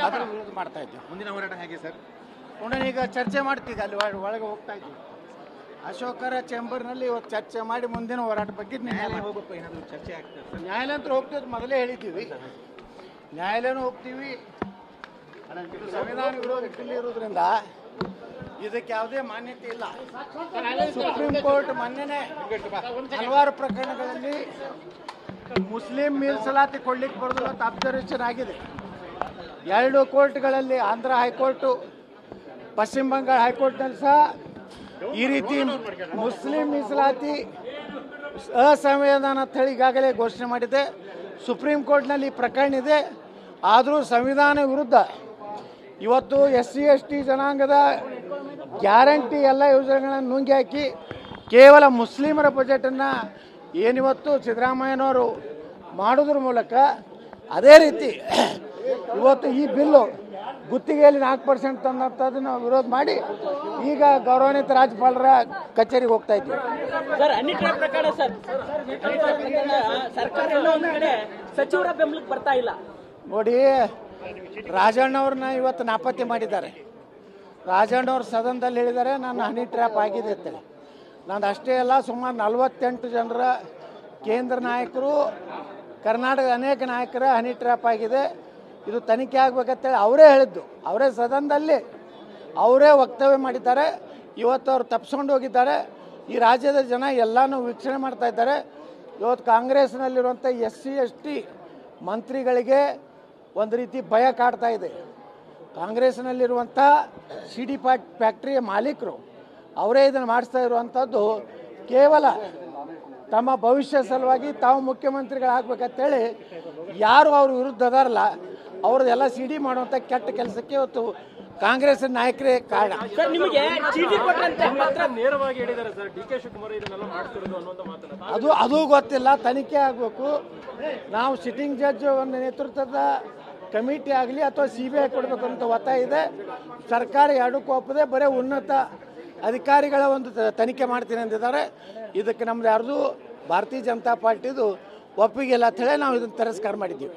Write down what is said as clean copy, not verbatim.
ಅದರ ವಿರೋಧ ಮಾಡ್ತಾ ಇದ್ದೀವಿ. ಮುಂದಿನ ಹೋರಾಟ ಹೇಗೆ ಸರ್? ಈಗ ಚರ್ಚೆ ಮಾಡ್ತಿದ್ದೆ, ಅಲ್ಲಿ ಒಳಗೆ ಹೋಗ್ತಾ ಇದ್ವಿ. ಅಶೋಕರ ಚೇಂಬರ್ನಲ್ಲಿ ಇವತ್ತು ಚರ್ಚೆ ಮಾಡಿ ಮುಂದಿನ ಹೋರಾಟ ಬಗ್ಗೆ ಹೋಗಪ್ಪ ಏನಾದರೂ ಚರ್ಚೆ ಆಗ್ತದೆ? ನ್ಯಾಯಾಲಯ ಅಂತ ಹೋಗ್ತೀವಿ, ಮೊದಲೇ ಹೇಳಿದ್ದೀವಿ. ನ್ಯಾಯಾಲಯನೂ ಹೋಗ್ತೀವಿ. ಸಂವಿಧಾನ ವಿರೋಧ ಇರೋದ್ರಿಂದ ಇದಕ್ಕೆ ಯಾವುದೇ ಮಾನ್ಯತೆ ಇಲ್ಲ. ಸುಪ್ರೀಂ ಕೋರ್ಟ್ ಮೊನ್ನೆನೇ ಹಲವಾರು ಪ್ರಕರಣಗಳಲ್ಲಿ ಮುಸ್ಲಿಂ ಮೀಸಲಾತಿ ಕೊಡ್ಲಿಕ್ಕೆ ಬರೋದು ಅಂತ ಅಬ್ಸರ್ವೇಷನ್ ಆಗಿದೆ. 2 ಕೋರ್ಟ್ಗಳಲ್ಲಿ, ಆಂಧ್ರ ಹೈಕೋರ್ಟು, ಪಶ್ಚಿಮ ಬಂಗಾಳ ಹೈಕೋರ್ಟ್ನಲ್ಲಿ ಸಹ ಈ ರೀತಿ ಮುಸ್ಲಿಂ ಮೀಸಲಾತಿ ಅಸಂವಿಧಾನ ಅಂತ ಹೇಳಿ ಈಗಾಗಲೇ ಘೋಷಣೆ ಮಾಡಿದೆ. ಸುಪ್ರೀಂ ಕೋರ್ಟ್ನಲ್ಲಿ ಈ ಪ್ರಕರಣ ಇದೆ. ಆದರೂ ಸಂವಿಧಾನ ವಿರುದ್ಧ ಇವತ್ತು SC/ST ಜನಾಂಗದ ಗ್ಯಾರಂಟಿ ಎಲ್ಲ ಯೋಜನೆಗಳನ್ನು ನುಂಗಿ ಹಾಕಿ ಕೇವಲ ಮುಸ್ಲಿಮರ ಬಜೆಟನ್ನು ಏನಿವತ್ತು ಸಿದ್ದರಾಮಯ್ಯನವರು ಮಾಡೋದ್ರ ಮೂಲಕ ಅದೇ ರೀತಿ ಇವತ್ತು ಈ ಬಿಲ್ಲು ಗುತ್ತಿಗೆಯಲ್ಲಿ 4% ತಂದಂಥದ್ದನ್ನು ವಿರೋಧ ಮಾಡಿ ಈಗ ಗೌರವಾನ್ವಿತ ರಾಜ್ಯಪಾಲರ ಕಚೇರಿಗೆ ಹೋಗ್ತಾ ಇದ್ದೀವಿ. ಸರ್, ಹನಿ ಟ್ರ್ಯಾಪ್ ಪ್ರಕರಣ ಸರ್, ಸರ್ಕಾರ ಎಲ್ಲ ಒಂದು ಕಡೆ ಸಚಿವರ ಬೆಂಬಲಕ್ಕೆ ಬರ್ತಾ ಇಲ್ಲ. ನೋಡಿ, ರಾಜಣ್ಣವ್ರನ್ನ ಇವತ್ತು ನಾಪತ್ತೆ ಮಾಡಿದ್ದಾರೆ. ರಾಜಣ್ಣವ್ರು ಸದನದಲ್ಲಿ ಹೇಳಿದ್ದಾರೆ ನಾನು ಹನಿ ಟ್ರ್ಯಾಪ್ ಆಗಿದೆ ಅಂತೇಳಿ. ನಂದು ಅಷ್ಟೇ ಅಲ್ಲ, ಸುಮಾರು 48 ಜನರ ಕೇಂದ್ರ ನಾಯಕರು, ಕರ್ನಾಟಕದ ಅನೇಕ ನಾಯಕರ ಹನಿ ಟ್ರ್ಯಾಪ್ ಆಗಿದೆ, ಇದು ತನಿಖೆ ಆಗಬೇಕಂತೇಳಿ ಅವರೇ ಹೇಳಿದ್ದು. ಅವರೇ ಸದನದಲ್ಲಿ ಅವರೇ ವಕ್ತವ್ಯ ಮಾಡಿದ್ದಾರೆ. ಇವತ್ತು ಅವರು ತಪ್ಪಿಸ್ಕೊಂಡು ಹೋಗಿದ್ದಾರೆ. ಈ ರಾಜ್ಯದ ಜನ ಎಲ್ಲನೂ ವೀಕ್ಷಣೆ ಮಾಡ್ತಾ ಇದ್ದಾರೆ. ಇವತ್ತು ಕಾಂಗ್ರೆಸ್ನಲ್ಲಿರುವಂಥ SC/ST ಮಂತ್ರಿಗಳಿಗೆ ಒಂದು ರೀತಿ ಭಯ ಕಾಡ್ತಾ ಇದೆ. ಕಾಂಗ್ರೆಸ್ನಲ್ಲಿರುವಂಥ CD ಫ್ಯಾಕ್ಟ್ರಿಯ ಮಾಲೀಕರು ಅವರೇ ಇದನ್ನು ಮಾಡಿಸ್ತಾ ಇರುವಂಥದ್ದು ಕೇವಲ ತಮ್ಮ ಭವಿಷ್ಯ ಸಲುವಾಗಿ ತಾವು ಮುಖ್ಯಮಂತ್ರಿಗಳಾಗಬೇಕಂತೇಳಿ ಯಾರು ಅವ್ರ ವಿರುದ್ಧ ಅದಾರಲ್ಲ ಅವ್ರದ್ದೆಲ್ಲ CD ಮಾಡುವಂಥ ಕೆಟ್ಟ ಕೆಲಸಕ್ಕೆ ಇವತ್ತು ಕಾಂಗ್ರೆಸ್ ನಾಯಕರೇ ಕಾರಣ. ಸರ್, ನಿಮಗೆ ಚೀಟಿ ಕೊಟ್ಟಂತೆ ಪತ್ರ ನೇರವಾಗಿ ಹೇಳಿದ್ದಾರೆ ಸರ್, DK ಶಿವಕುಮಾರ್ ಇದನ್ನೆಲ್ಲ ಮಾಡ್ತಿರೋದು ಅನ್ನೋದು ಮಾತನ್ನ. ಅದು ಗೊತ್ತಿಲ್ಲ, ತನಿಖೆ ಆಗಬೇಕು. ನಾವು ಸಿಟ್ಟಿಂಗ್ ಜಡ್ಜ್ ಒಂದು ನೇತೃತ್ವದ ಕಮಿಟಿ ಆಗಲಿ ಅಥವಾ CBI ಕೊಡಬೇಕು ಅಂತ ಒತ್ತಾಯ ಇದೆ. ಸರ್ಕಾರ ಎರಡಕ್ಕೂ ಒಪ್ಪದೆ ಬರೀ ಉನ್ನತ ಅಧಿಕಾರಿಗಳ ಒಂದು ತನಿಖೆ ಮಾಡ್ತೀನಿ ಅಂದಿದ್ದಾರೆ. ಇದಕ್ಕೆ ನಮ್ದು ಯಾರ್ದು ಭಾರತೀಯ ಜನತಾ ಪಾರ್ಟಿದು ಒಪ್ಪಿಗೆ ಇಲ್ಲ ಅಂತ ಹೇಳಿ ನಾವು ಇದನ್ನು ತಿರಸ್ಕಾರ ಮಾಡಿದ್ದೀವಿ.